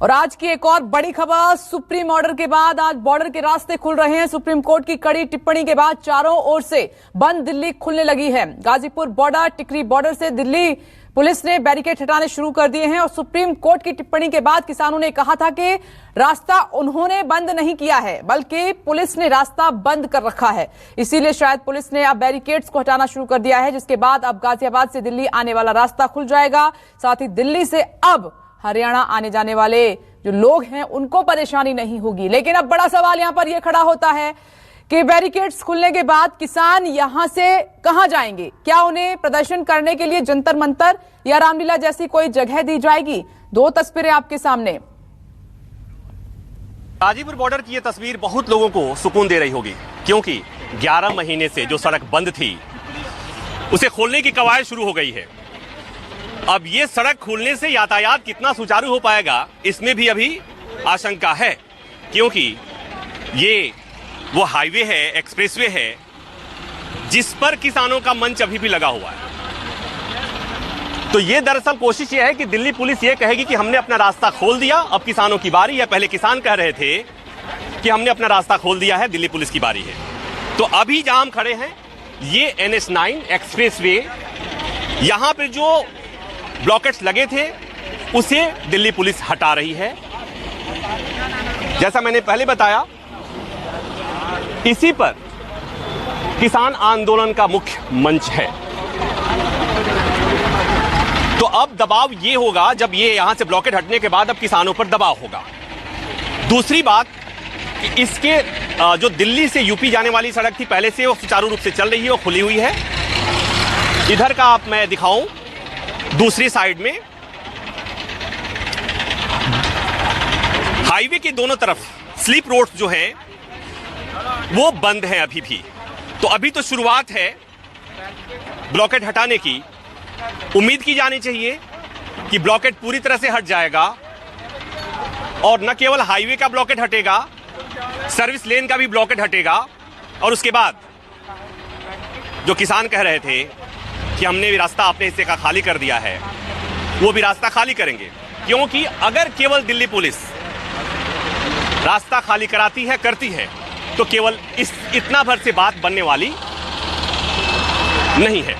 और आज की एक और बड़ी खबर, सुप्रीम ऑर्डर के बाद आज बॉर्डर के रास्ते खुल रहे हैं। सुप्रीम कोर्ट की कड़ी टिप्पणी के बाद चारों ओर से बंद दिल्ली खुलने लगी है। गाजीपुर बॉर्डर, टिकरी बॉर्डर से दिल्ली पुलिस ने बैरिकेड हटाने शुरू कर दिए हैं और सुप्रीम कोर्ट की टिप्पणी के बाद किसानों ने कहा था कि रास्ता उन्होंने बंद नहीं किया है बल्कि पुलिस ने रास्ता बंद कर रखा है। इसीलिए शायद पुलिस ने अब बैरिकेड्स को हटाना शुरू कर दिया है, जिसके बाद अब गाजियाबाद से दिल्ली आने वाला रास्ता खुल जाएगा। साथ ही दिल्ली से अब हरियाणा आने जाने वाले जो लोग हैं उनको परेशानी नहीं होगी। लेकिन अब बड़ा सवाल यहां पर यह खड़ा होता है कि बैरिकेड्स खुलने के बाद किसान यहां से कहां जाएंगे? क्या उन्हें प्रदर्शन करने के लिए जंतर मंतर या रामलीला जैसी कोई जगह दी जाएगी? दो तस्वीरें आपके सामने। गाजीपुर बॉर्डर की यह तस्वीर बहुत लोगों को सुकून दे रही होगी, क्योंकि 11 महीने से जो सड़क बंद थी उसे खोलने की कवायद शुरू हो गई है। अब ये सड़क खुलने से यातायात कितना सुचारू हो पाएगा, इसमें भी अभी आशंका है, क्योंकि ये वो हाईवे है, एक्सप्रेसवे है, जिस पर किसानों का मंच अभी भी लगा हुआ है। तो ये दरअसल कोशिश ये है कि दिल्ली पुलिस ये कहेगी कि हमने अपना रास्ता खोल दिया, अब किसानों की बारी है। पहले किसान कह रहे थे कि हमने अपना रास्ता खोल दिया है, दिल्ली पुलिस की बारी है। तो अभी जहां हम खड़े हैं ये NH9 एक्सप्रेसवे, यहां पे जो ब्लॉकेट्स लगे थे उसे दिल्ली पुलिस हटा रही है। जैसा मैंने पहले बताया, इसी पर किसान आंदोलन का मुख्य मंच है। तो अब दबाव ये होगा, जब ये यहां से ब्लॉकेट हटने के बाद अब किसानों पर दबाव होगा। दूसरी बात कि इसके जो दिल्ली से यूपी जाने वाली सड़क थी पहले से, वो सुचारू रूप से चल रही है, वो खुली हुई है। इधर का आप मैं दिखाऊं, दूसरी साइड में हाईवे के दोनों तरफ स्लिप रोड्स जो हैं वो बंद हैं अभी भी। तो अभी तो शुरुआत है ब्लॉकेट हटाने की। उम्मीद की जानी चाहिए कि ब्लॉकेट पूरी तरह से हट जाएगा और न केवल हाईवे का ब्लॉकेट हटेगा, सर्विस लेन का भी ब्लॉकेट हटेगा। और उसके बाद जो किसान कह रहे थे कि हमने भी रास्ता अपने हिस्से का खाली कर दिया है, वो भी रास्ता खाली करेंगे। क्योंकि अगर केवल दिल्ली पुलिस रास्ता खाली कराती है, करती है, तो केवल इतना भर से बात बनने वाली नहीं है।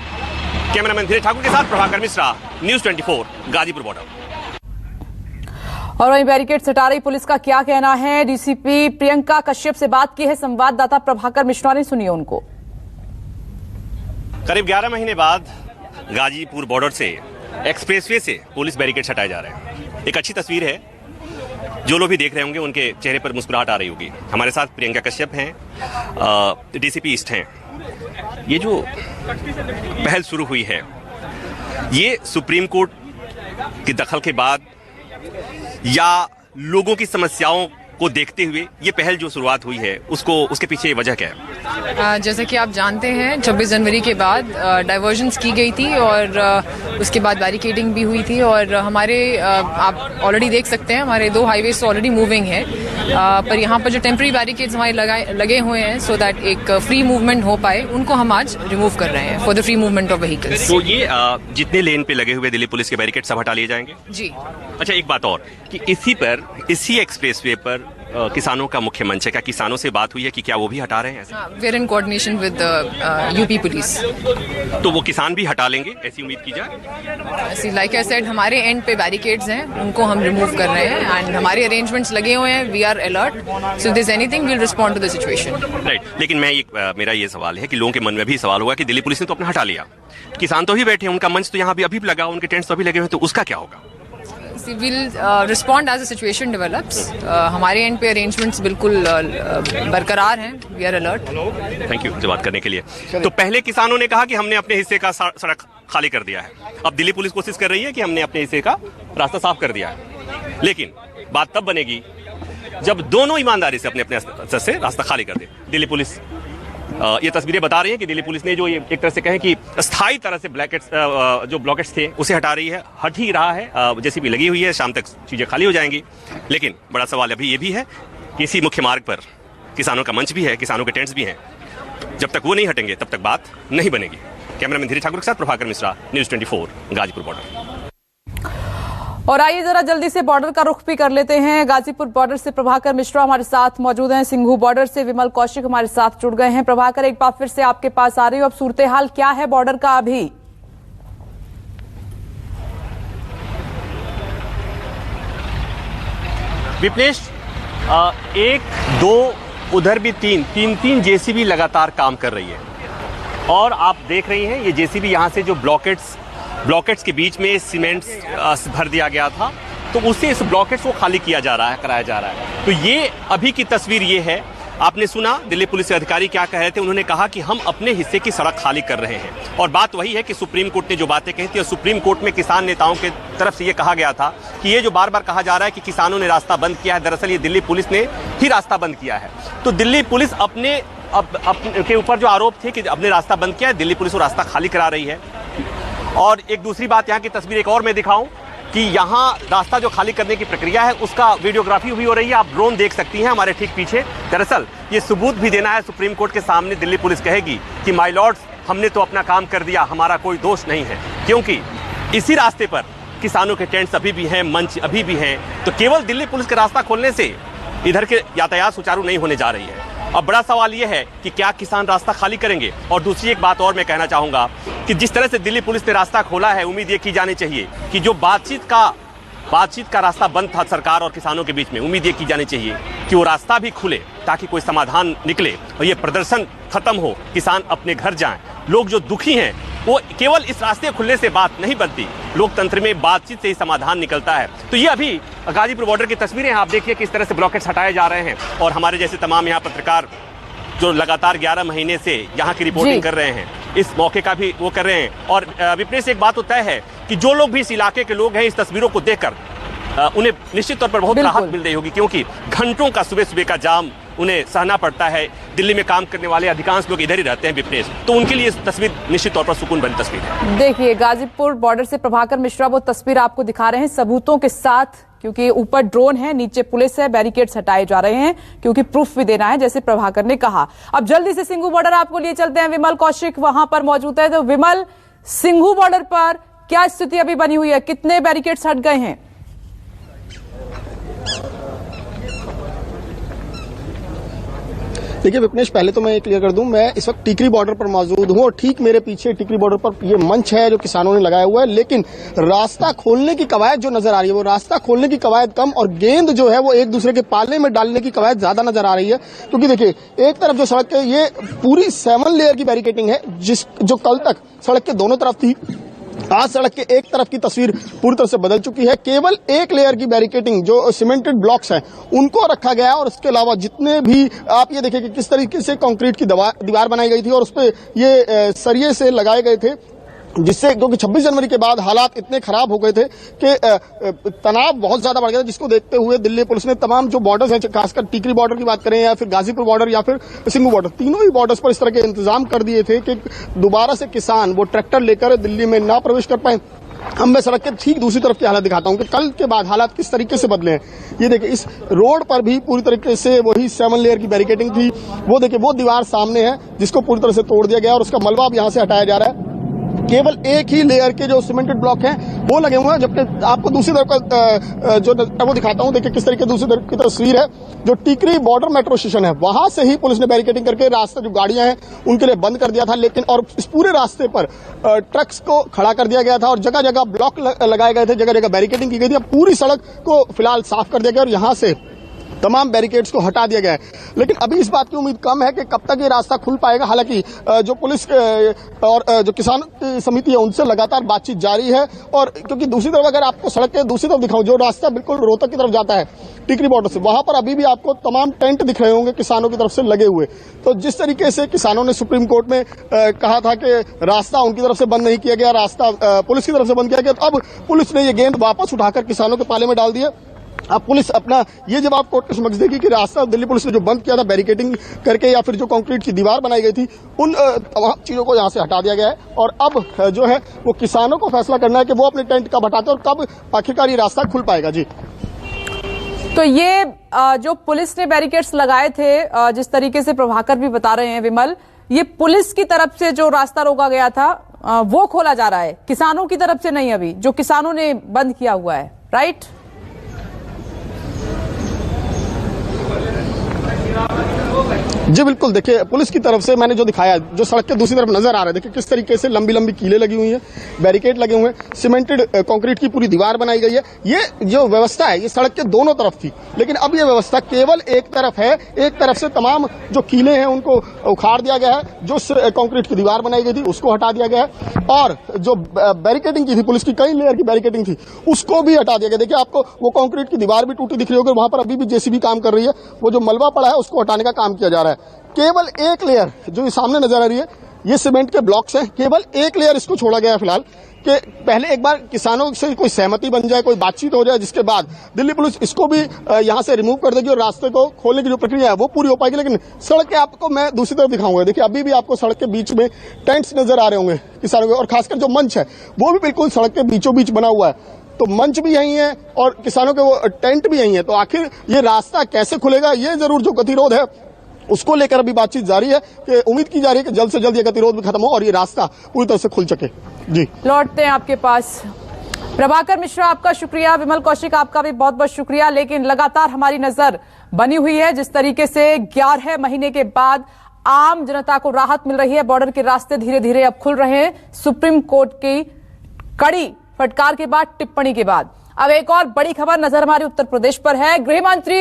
कैमरामैन धीरज ठाकुर के साथ प्रभाकर मिश्रा, न्यूज़ 24, गाजीपुर बॉर्डर। और वहीं बैरिकेड हटा रही पुलिस का क्या कहना है? डीसीपी प्रियंका कश्यप से बात की है संवाददाता प्रभाकर मिश्रा ने, सुनिए उनको। करीब 11 महीने बाद गाजीपुर बॉर्डर से, एक्सप्रेसवे से पुलिस बैरिकेड हटाए जा रहे हैं। एक अच्छी तस्वीर है, जो लोग भी देख रहे होंगे उनके चेहरे पर मुस्कुराहट आ रही होगी। हमारे साथ प्रियंका कश्यप हैं, डीसीपी ईस्ट हैं। ये जो पहल शुरू हुई है, ये सुप्रीम कोर्ट के दखल के बाद या लोगों की समस्याओं को देखते हुए ये पहल जो शुरुआत हुई है, उसके पीछे वजह क्या है? जैसे कि आप जानते हैं 26 जनवरी के बाद डाइवर्जन्स की गई थी और उसके बाद बैरिकेडिंग भी हुई थी। और हमारे आप ऑलरेडी देख सकते हैं हमारे 2 हाईवेज तो ऑलरेडी मूविंग है, पर यहाँ पर जो टेम्पररी बैरिकेड्स हमारे लगे हुए हैं सो दैट एक फ्री मूवमेंट हो पाए, उनको हम आज रिमूव कर रहे हैं for the free movement of vehicles. तो ये जितने लेन पे लगे हुए दिल्ली पुलिस के बैरिकेड सब हटा लिए जाएंगे? जी। अच्छा, एक बात और कि इसी एक्सप्रेसवे पर किसानों का मुख्य मंच है। क्या किसानों से बात हुई है कि क्या वो भी हटा रहे हैं? We are in coordination with UP police. तो वो किसान भी हटा लेंगे, ऐसी उम्मीद की जाए? लाइक आई सेड, हमारे एंड पे बैरिकेड्स हैं, उनको हम रिमूव कर रहे हैं एंड हमारे अरेंजमेंट्स लगे हुए हैं। We are alert, so if there is anything we will respond to the situation. Right, लेकिन मेरा ये सवाल है कि लोगों के मन में भी सवाल होगा कि दिल्ली पुलिस ने तो अपना हटा लिया, किसान तो भी बैठे हैं, उनका मंच तो यहाँ भी अभी लगा, उनके टेंट्स तो अभी लगे हुए, तो उसका क्या होगा? We'll respond as the situation develops. हमारे एंड पे अरेंजमेंट्स बिल्कुल बरकरार हैं। We are alert. Thank you मुझे बात करने के लिए। तो पहले किसानों ने कहा कि हमने अपने हिस्से का सड़क खाली कर दिया है। अब दिल्ली पुलिस कोशिश कर रही है कि हमने अपने हिस्से का रास्ता साफ कर दिया है। लेकिन बात तब बनेगी जब दोनों ईमानदारी से अपने अपने स्तर से रास्ता खाली कर दे। दिल्ली पुलिस ये तस्वीरें बता रही है कि दिल्ली पुलिस ने जो ये एक तरह से कहें कि स्थायी तरह से जो ब्लॉकेट्स थे उसे हटा रही है, हट ही रहा है। जैसी भी लगी हुई है, शाम तक चीज़ें खाली हो जाएंगी। लेकिन बड़ा सवाल अभी ये भी है कि इसी मुख्य मार्ग पर किसानों का मंच भी है, किसानों के टेंट्स भी हैं। जब तक वो नहीं हटेंगे तब तक बात नहीं बनेगी। कैमरामैन धीरज ठाकुर के साथ प्रभाकर मिश्रा, न्यूज़ 24, गाजीपुर बॉर्डर। और आइए जरा जल्दी से बॉर्डर का रुख भी कर लेते हैं। गाजीपुर बॉर्डर से प्रभाकर मिश्रा हमारे साथ मौजूद हैं, सिंघू बॉर्डर से विमल कौशिक हमारे साथ जुड़ गए हैं। प्रभाकर, एक बार फिर से आपके पास आ रही हूं, अब सूरत हाल क्या है बॉर्डर का अभी? विपनेश, एक दो उधर भी तीन जेसीबी लगातार काम कर रही है और आप देख रही हैं ये जेसीबी यहाँ से जो ब्लॉकेट्स के बीच में सीमेंट भर दिया गया था तो उससे इस ब्लॉकेट्स को खाली कराया जा रहा है। तो ये अभी की तस्वीर ये है। आपने सुना दिल्ली पुलिस के अधिकारी क्या कह रहे थे, उन्होंने कहा कि हम अपने हिस्से की सड़क खाली कर रहे हैं। और बात वही है कि सुप्रीम कोर्ट ने जो बातें कही थी और सुप्रीम कोर्ट में किसान नेताओं की तरफ से ये कहा गया था कि ये जो बार बार कहा जा रहा है कि किसानों ने रास्ता बंद किया है, दरअसल ये दिल्ली पुलिस ने ही रास्ता बंद किया है। तो दिल्ली पुलिस अपने के ऊपर जो आरोप थे कि अपने रास्ता बंद किया है, दिल्ली पुलिस वो रास्ता खाली करा रही है। और एक दूसरी बात, यहाँ की तस्वीर एक और मैं दिखाऊं कि यहाँ रास्ता जो खाली करने की प्रक्रिया है उसका वीडियोग्राफी भी हो रही है। आप ड्रोन देख सकती हैं हमारे ठीक पीछे। दरअसल ये सबूत भी देना है सुप्रीम कोर्ट के सामने। दिल्ली पुलिस कहेगी कि माय लॉर्ड्स, हमने तो अपना काम कर दिया, हमारा कोई दोष नहीं है, क्योंकि इसी रास्ते पर किसानों के टेंट्स अभी भी हैं, मंच अभी भी हैं। तो केवल दिल्ली पुलिस का रास्ता खोलने से इधर के यातायात सुचारू नहीं होने जा रही है। अब बड़ा सवाल यह है कि क्या किसान रास्ता खाली करेंगे? और दूसरी एक बात और मैं कहना चाहूंगा कि जिस तरह से दिल्ली पुलिस ने रास्ता खोला है, उम्मीद ये की जानी चाहिए कि जो बातचीत का रास्ता बंद था सरकार और किसानों के बीच में, उम्मीद ये की जानी चाहिए कि वो रास्ता भी खुले ताकि कोई समाधान निकले और ये प्रदर्शन खत्म हो, किसान अपने घर जाएं। लोग जो दुखी हैं वो केवल इस रास्ते खुलने से बात नहीं बनती, लोकतंत्र में बातचीत से ही समाधान निकलता है। तो ये अभी गाजीपुर बॉर्डर की तस्वीरें हैं। आप देखिए किस तरह से ब्लॉकेट्स हटाए जा रहे हैं और हमारे जैसे तमाम यहाँ पत्रकार जो लगातार 11 महीने से यहाँ की रिपोर्टिंग कर रहे हैं, इस मौके का भी वो कर रहे हैं। और विपरीत से एक बात तो तय है कि जो लोग भी इस इलाके के लोग हैं, इस तस्वीरों को देखकर उन्हें निश्चित तौर पर बहुत राहत मिल रही होगी, क्योंकि घंटों का सुबह का जाम उन्हें सहना पड़ता है। दिल्ली में काम करने वाले अधिकांश लोग इधर ही रहते हैं विपनेश, तो उनके लिए इस तस्वीर निश्चित तौर पर सुकून भरी तस्वीर है। देखिए, गाजीपुर बॉर्डर से प्रभाकर मिश्रा वो तस्वीर आपको दिखा रहे हैं सबूतों के साथ, क्योंकि ऊपर ड्रोन है, नीचे पुलिस है, बैरिकेड्स हटाए जा रहे हैं क्योंकि प्रूफ भी देना है, जैसे प्रभाकर ने कहा। अब जल्दी से सिंघू बॉर्डर आपको लिए चलते हैं, विमल कौशिक वहां पर मौजूद है। तो विमल, सिंघू बॉर्डर पर क्या स्थिति अभी बनी हुई है, कितने बैरिकेड्स हट गए हैं? देखिए विपनेश, पहले तो मैं ये क्लियर कर दूं, मैं इस वक्त टिकरी बॉर्डर पर मौजूद हूं और ठीक मेरे पीछे टिकरी बॉर्डर पर ये मंच है जो किसानों ने लगाया हुआ है। लेकिन रास्ता खोलने की कवायद जो नजर आ रही है, वो रास्ता खोलने की कवायद कम और गेंद जो है वो एक दूसरे के पाले में डालने की कवायद ज्यादा नजर आ रही है। क्योंकि देखिए, एक तरफ जो सड़क है ये पूरी 7 लेयर की बैरिकेटिंग है, जो कल तक सड़क के दोनों तरफ थी। आज सड़क के एक तरफ की तस्वीर पूरी तरह से बदल चुकी है। केवल एक लेयर की बैरिकेटिंग जो सीमेंटेड ब्लॉक्स हैं उनको रखा गया है और इसके अलावा जितने भी आप ये देखिए कि किस तरीके से कंक्रीट की दीवार बनाई गई थी और उस पर ये सरिये से लगाए गए थे, जिससे क्योंकि 26 जनवरी के बाद हालात इतने खराब हो गए थे कि तनाव बहुत ज्यादा बढ़ गया था, जिसको देखते हुए दिल्ली पुलिस ने तमाम जो बॉर्डर्स हैं, खासकर टिकरी बॉर्डर की बात करें या फिर गाजीपुर बॉर्डर या फिर सिंघू बॉर्डर, तीनों ही बॉर्डर्स पर इस तरह के इंतजाम कर दिए थे कि दोबारा से किसान वो ट्रैक्टर लेकर दिल्ली में ना प्रवेश कर पाए। अब मैं सड़क के ठीक दूसरी तरफ की हालत दिखाता हूं कि कल के बाद हालात किस तरीके से बदले हैं। ये देखिए, इस रोड पर भी पूरी तरीके से वही 7 लेयर की बैरिकेटिंग थी। वो देखिए, वो दीवार सामने है जिसको पूरी तरह से तोड़ दिया गया और उसका मलबा अब यहां से हटाया जा रहा है। केवल एक ही लेयर के जो सीमेंटेड ब्लॉक हैं वो लगे हुए हैं, जबकि आपको दूसरी तरफ का जो वो दिखाता हूं, देखिए किस तरीके दूसरी तरफ की तस्वीर है। जो टिकरी बॉर्डर मेट्रो स्टेशन है वहां से ही पुलिस ने बैरिकेटिंग करके रास्ता जो गाड़ियां हैं उनके लिए बंद कर दिया था। लेकिन और इस पूरे रास्ते पर ट्रक्स को खड़ा कर दिया गया था और जगह जगह ब्लॉक लगाए गए थे, जगह जगह बैरिकेटिंग की गई थी। अब पूरी सड़क को फिलहाल साफ कर दिया गया और यहां से तमाम बैरिकेड्स को हटा दिया गया है। लेकिन अभी इस बात की उम्मीद कम है कि कब तक ये रास्ता खुल पाएगा। हालांकि जो पुलिस और जो किसान समिति है उनसे लगातार बातचीत जारी है। और क्योंकि दूसरी तरफ अगर आपको सड़क के दूसरी तरफ दिखाऊं, जो रास्ता बिल्कुल रोहतक की तरफ जाता है टिकरी बॉर्डर से, वहां पर अभी भी आपको तमाम टेंट दिख रहे होंगे किसानों की तरफ से लगे हुए। तो जिस तरीके से किसानों ने सुप्रीम कोर्ट में कहा था कि रास्ता उनकी तरफ से बंद नहीं किया गया, रास्ता पुलिस की तरफ से बंद किया गया, तो अब पुलिस ने ये गेंद वापस उठाकर किसानों के पाले में डाल दिया। अब पुलिस अपना ये जवाब कोर्ट को समझ देगी कि रास्ता दिल्ली पुलिस ने जो बंद किया था बैरिकेटिंग करके या फिर जो कंक्रीट की दीवार बनाई गई थी, उन तमाम चीजों को यहां से हटा दिया गया है। और अब जो है वो किसानों को फैसला करना है कि वो अपने टेंट कब हटाते हैं और कब आखिरकार ये रास्ता खुल पाएगा। जी, तो ये जो पुलिस ने बैरिकेड्स लगाए थे, जिस तरीके से प्रभाकर भी बता रहे हैं विमल, ये पुलिस की तरफ से जो रास्ता रोका गया था वो खोला जा रहा है, किसानों की तरफ से नहीं। अभी जो किसानों ने बंद किया हुआ है राइट? जी बिल्कुल, देखिए पुलिस की तरफ से मैंने जो दिखाया, जो सड़क के दूसरी तरफ नजर आ रहा है, देखिए किस तरीके से लंबी लंबी कीलें लगी हुई हैं, बैरिकेड लगे हुए हैं, सीमेंटेड कंक्रीट की पूरी दीवार बनाई गई है। ये जो व्यवस्था है ये सड़क के दोनों तरफ थी, लेकिन अब ये व्यवस्था केवल एक तरफ है। एक तरफ से तमाम जो कीलें हैं उनको उखाड़ दिया गया है, जो कंक्रीट की दीवार बनाई गई थी उसको हटा दिया गया है, और जो बैरिकेडिंग की थी, पुलिस की कई लेयर की बैरिकेडिंग थी, उसको भी हटा दिया गया। देखिए आपको वो कंक्रीट की दीवार भी टूटी दिख रही होगी, वहां पर अभी भी जेसीबी काम कर रही है। वो जो मलबा पड़ा है उसको हटाने का काम किया जा रहा है। केवल एक लेयर जो सामने नजर आ रही है, ये सीमेंट के ब्लॉक्स हैं, केवल एक लेयर इसको छोड़ा गया है फिलहाल, कि पहले एक बार किसानों से कोई सहमति बन जाए, कोई बातचीत हो जाए, जिसके बाद दिल्ली पुलिस इसको भी यहां से रिमूव कर देगी और रास्ते को खोलने की जो प्रक्रिया है वो पूरी हो पाएगी। लेकिन सड़क के आपको मैं दूसरी तरफ दिखाऊंगा। देखिए अभी भी आपको सड़क के बीच में टेंट्स नजर आ रहे होंगे किसानों के, और खासकर जो मंच है वो भी बिल्कुल सड़क के बीचों बीच बना हुआ है। तो मंच भी यही है और किसानों के वो टेंट भी यही है। तो आखिर ये रास्ता कैसे खुलेगा, ये जरूर जो गतिरोध है उसको लेकर अभी बातचीत जारी है, कि उम्मीद की जा रही है कि जल्द से जल्द ये गतिरोध भी खत्म हो और ये रास्ता पूरी तरह से खुल सके। जी लौटते हैं आपके पास। प्रभाकर मिश्रा आपका शुक्रिया, विमल कौशिक आपका भी बहुत बहुत शुक्रिया। लेकिन लगातार हमारी नजर बनी हुई है जिस तरीके से 11 महीने के बाद आम जनता को राहत मिल रही है, बॉर्डर के रास्ते धीरे धीरे अब खुल रहे हैं, सुप्रीम कोर्ट की कड़ी फटकार के बाद, टिप्पणी के बाद। अब एक और बड़ी खबर नजर हमारे उत्तर प्रदेश पर है। गृह मंत्री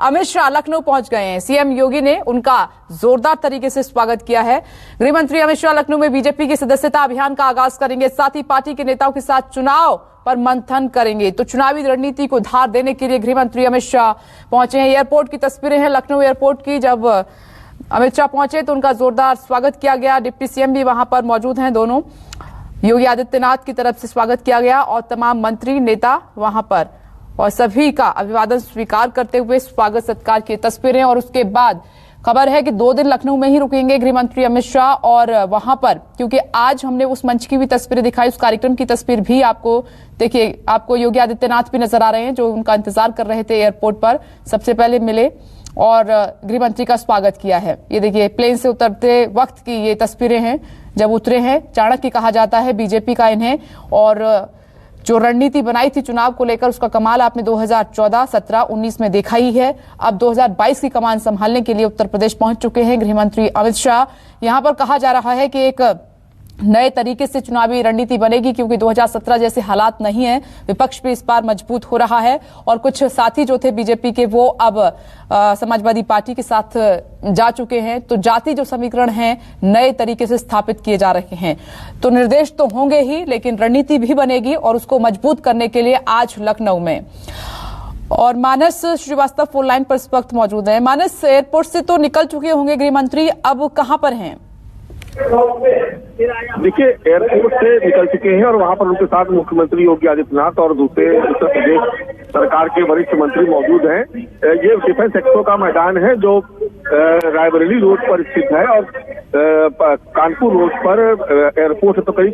अमित शाह लखनऊ पहुंच गए हैं। सीएम योगी ने उनका जोरदार तरीके से स्वागत किया है। गृह मंत्री अमित शाह लखनऊ में बीजेपी की सदस्यता अभियान का आगाज करेंगे, साथ ही पार्टी के नेताओं के साथ चुनाव पर मंथन करेंगे। तो चुनावी रणनीति को धार देने के लिए गृह मंत्री अमित शाह पहुंचे हैं। एयरपोर्ट की तस्वीरें हैं लखनऊ एयरपोर्ट की। जब अमित शाह पहुंचे तो उनका जोरदार स्वागत किया गया। डिप्टी सीएम भी वहां पर मौजूद हैं, दोनों योगी आदित्यनाथ की तरफ से स्वागत किया गया और तमाम मंत्री नेता वहां पर, और सभी का अभिवादन स्वीकार करते हुए स्वागत सत्कार की तस्वीरें। और उसके बाद खबर है कि 2 दिन लखनऊ में ही रुकेंगे गृह मंत्री अमित शाह, और वहां पर क्योंकि आज हमने उस मंच की भी तस्वीरें दिखाई, उस कार्यक्रम की तस्वीर भी आपको देखिए, आपको योगी आदित्यनाथ भी नजर आ रहे हैं जो उनका इंतजार कर रहे थे एयरपोर्ट पर, सबसे पहले मिले और गृह मंत्री का स्वागत किया है। ये देखिए प्लेन से उतरते वक्त की ये तस्वीरें हैं, जब उतरे हैं। चाणक्य कहा जाता है बीजेपी का इन्हें, और जो रणनीति बनाई थी चुनाव को लेकर उसका कमाल आपने 2014, 17, 19 में देखा ही है। अब 2022 की कमान संभालने के लिए उत्तर प्रदेश पहुंच चुके हैं गृह मंत्री अमित शाह। यहां पर कहा जा रहा है कि एक नए तरीके से चुनावी रणनीति बनेगी, क्योंकि 2017 जैसे हालात नहीं है, विपक्ष भी इस बार मजबूत हो रहा है और कुछ साथी जो थे बीजेपी के वो अब समाजवादी पार्टी के साथ जा चुके हैं। तो जाति जो समीकरण है नए तरीके से स्थापित किए जा रहे हैं। तो निर्देश तो होंगे ही, लेकिन रणनीति भी बनेगी और उसको मजबूत करने के लिए आज लखनऊ में। और मानस श्रीवास्तव फोन लाइन पर इस वक्त मौजूद है। मानस, एयरपोर्ट से तो निकल चुके होंगे गृह मंत्री, अब कहां पर हैं? देखिए एयरपोर्ट से निकल चुके हैं और वहां पर उनके साथ मुख्यमंत्री योगी आदित्यनाथ और दूसरे उत्तर प्रदेश सरकार के वरिष्ठ मंत्री मौजूद हैं। ये डिफेंस एक्सपो का मैदान है जो रायबरेली रोड पर स्थित है, और कानपुर रोड पर एयरपोर्ट से तो करीब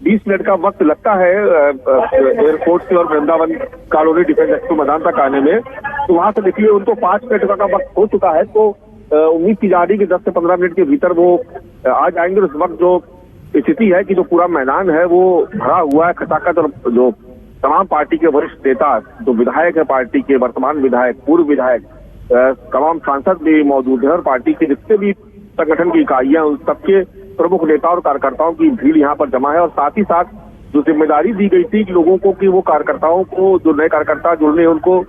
20 मिनट का वक्त लगता है एयरपोर्ट से और वृंदावन कॉलोनी डिफेंस एक्सपो मैदान तक आने में। तो वहां से निकले उनको 5 मिनट का वक्त हो चुका है। तो उम्मीद की जा रही है कि 10 से 15 मिनट के भीतर वो आ जाएंगे। उस वक्त जो स्थिति है कि जो पूरा मैदान है वो भरा हुआ है खचाखच, और जो तमाम पार्टी के वरिष्ठ नेता, जो विधायक है पार्टी के, वर्तमान विधायक, पूर्व विधायक, तमाम सांसद भी मौजूद हैं, और पार्टी के जितने भी संगठन की इकाइयां उन सबके प्रमुख नेता और कार्यकर्ताओं की भीड़ यहाँ पर जमा है। और साथ ही साथ जो जिम्मेदारी दी गई थी लोगों को कि वो कार्यकर्ताओं को, जो नए कार्यकर्ता जुड़ने उनको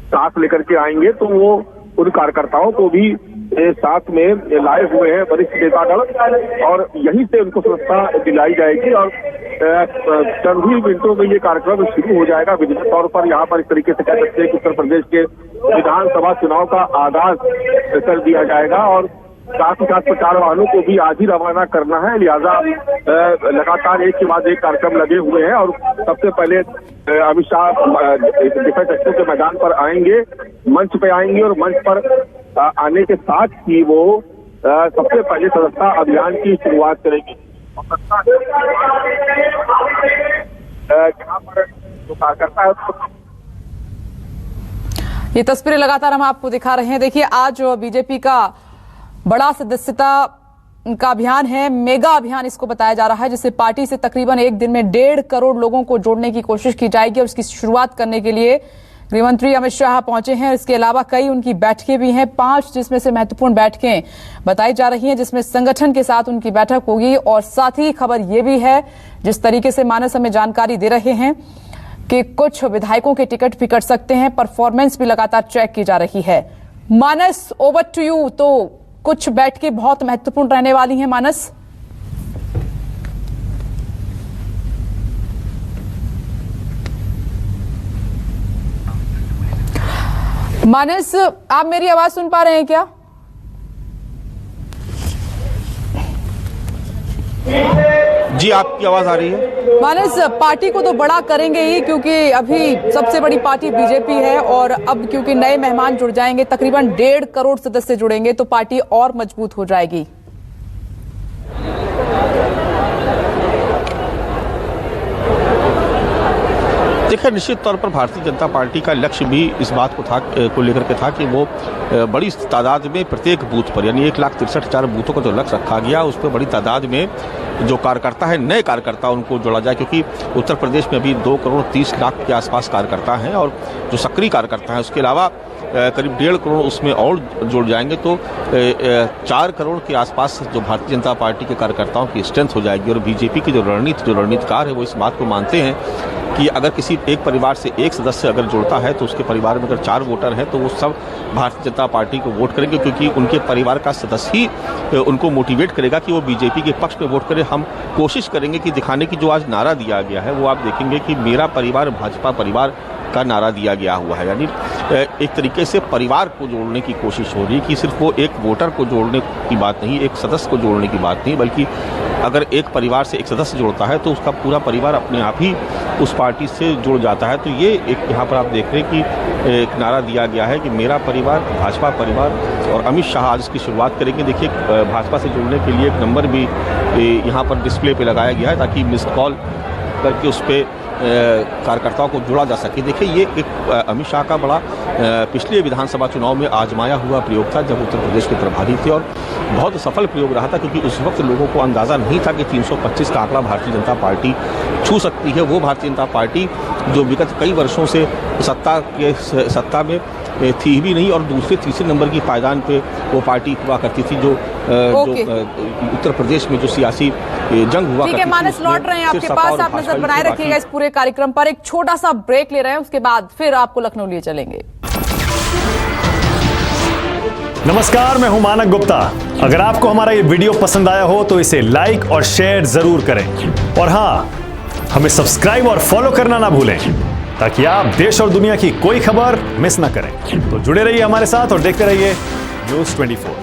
साथ लेकर के आएंगे, तो वो उन कार्यकर्ताओं को भी साथ में लाए हुए हैं वरिष्ठ नेतागण, और यहीं से उनको सुरक्षा दिलाई जाएगी। और चंद ही मिनटों में ये कार्यक्रम शुरू हो जाएगा। विधिवत तौर पर यहाँ पर इस तरीके से कह सकते हैं कि उत्तर प्रदेश के विधानसभा चुनाव का आगाज कर दिया जाएगा, और साथ ही साथ प्रचार वाहनों को भी आज ही रवाना करना है। लिहाजा लगातार एक के बाद एक कार्यक्रम लगे हुए हैं, और सबसे पहले अमित शाह डिफेंस एक्सपो के मैदान पर आएंगे, मंच पे आएंगे, और मंच पर आने के साथ ही वो सबसे पहले सदस्यता अभियान की शुरुआत करेंगे। जहाँ पर जो कार्यकर्ता है ये तस्वीरें लगातार हम आपको दिखा रहे हैं। देखिए आज बीजेपी का बड़ा सदस्यता का अभियान है, मेगा अभियान इसको बताया जा रहा है, जिससे पार्टी से तकरीबन एक दिन में 1.5 करोड़ लोगों को जोड़ने की कोशिश की जाएगी। और उसकी शुरुआत करने के लिए गृहमंत्री अमित शाह पहुंचे हैं। इसके अलावा कई उनकी बैठकें भी हैं, 5 जिसमें से महत्वपूर्ण बैठकें बताई जा रही हैं, जिसमें संगठन के साथ उनकी बैठक होगी। और साथ ही खबर यह भी है, जिस तरीके से मानस हमें जानकारी दे रहे हैं कि कुछ विधायकों के टिकट भी कट सकते हैं। परफॉर्मेंस भी लगातार चेक की जा रही है। मानस, ओवर टू यू। तो कुछ बैठकें बहुत महत्वपूर्ण रहने वाली हैं। मानस, मानस, आप मेरी आवाज सुन पा रहे हैं क्या? जी, आपकी आवाज आ रही है। मानस, पार्टी को तो बड़ा करेंगे ही, क्योंकि अभी सबसे बड़ी पार्टी बीजेपी है और अब क्योंकि नए मेहमान जुड़ जाएंगे, तकरीबन 1.5 करोड़ सदस्य जुड़ेंगे, तो पार्टी और मजबूत हो जाएगी। देखिए, निश्चित तौर पर भारतीय जनता पार्टी का लक्ष्य भी इस बात को लेकर के था कि वो बड़ी तादाद में प्रत्येक बूथ पर, यानी 1,63,000 बूथों का जो लक्ष्य रखा गया, उस पर बड़ी तादाद में जो कार्यकर्ता है, नए कार्यकर्ता, उनको जोड़ा जाए। क्योंकि उत्तर प्रदेश में अभी 2 करोड़ 30 लाख के आसपास कार्यकर्ता हैं और जो सक्रिय कार्यकर्ता हैं, उसके अलावा करीब 1.5 करोड़ उसमें और जुड़ जाएंगे, तो 4 करोड़ के आसपास जो भारतीय जनता पार्टी के कार्यकर्ताओं की स्ट्रेंथ हो जाएगी। और बीजेपी की जो रणनीतिकार है, वो इस बात को मानते हैं कि अगर किसी एक परिवार से एक सदस्य अगर जुड़ता है, तो उसके परिवार में अगर 4 वोटर हैं, तो वो सब भारतीय जनता पार्टी को वोट करेंगे, क्योंकि उनके परिवार का सदस्य ही उनको मोटिवेट करेगा कि वो बीजेपी के पक्ष में वोट करें। हम कोशिश करेंगे कि दिखाने की जो आज नारा दिया गया है, वो आप देखेंगे कि मेरा परिवार भाजपा परिवार का नारा दिया गया हुआ है। यानी एक तरीके से परिवार को जोड़ने की कोशिश हो रही है कि सिर्फ वो एक वोटर को जोड़ने की बात नहीं, एक सदस्य को जोड़ने की बात नहीं, बल्कि अगर एक परिवार से एक सदस्य जुड़ता है, तो उसका पूरा परिवार अपने आप ही उस पार्टी से जुड़ जाता है। तो ये एक यहाँ पर आप देख रहे हैं कि एक नारा दिया गया है कि मेरा परिवार भाजपा परिवार, और अमित शाह आज इसकी शुरुआत करेंगे। देखिए, भाजपा से जुड़ने के लिए एक नंबर भी यहाँ पर डिस्प्ले पे लगाया गया है, ताकि मिस्ड कॉल करके उस पर कार्यकर्ताओं को जोड़ा जा सके। देखिए, ये एक अमित शाह का बड़ा पिछले विधानसभा चुनाव में आजमाया हुआ प्रयोग था, जब उत्तर प्रदेश के प्रभारी थे, और बहुत सफल प्रयोग रहा था, क्योंकि उस वक्त लोगों को अंदाज़ा नहीं था कि 325 का आंकड़ा भारतीय जनता पार्टी छू सकती है। वो भारतीय जनता पार्टी जो विगत कई वर्षों से सत्ता में थी भी नहीं, और दूसरे तीसरे नंबर की पायदान पे वो पार्टी हुआ करती थी, जो उत्तर प्रदेश में जो सियासी जंग हुआ। ठीक है मानस, लौट रहे हैं आपके पास, आप नजर बनाए रखिएगा इस पूरे कार्यक्रम पर। एक छोटा सा ब्रेक ले रहे हैं, उसके बाद फिर आपको लखनऊ लिए चलेंगे। नमस्कार, मैं हूं मानक गुप्ता। अगर आपको हमारा ये वीडियो पसंद आया हो तो इसे लाइक और शेयर जरूर करें, और हाँ, हमें सब्सक्राइब और फॉलो करना ना भूलें, ताकि आप देश और दुनिया की कोई खबर मिस ना करें। तो जुड़े रहिए हमारे साथ और देखते रहिए News 24।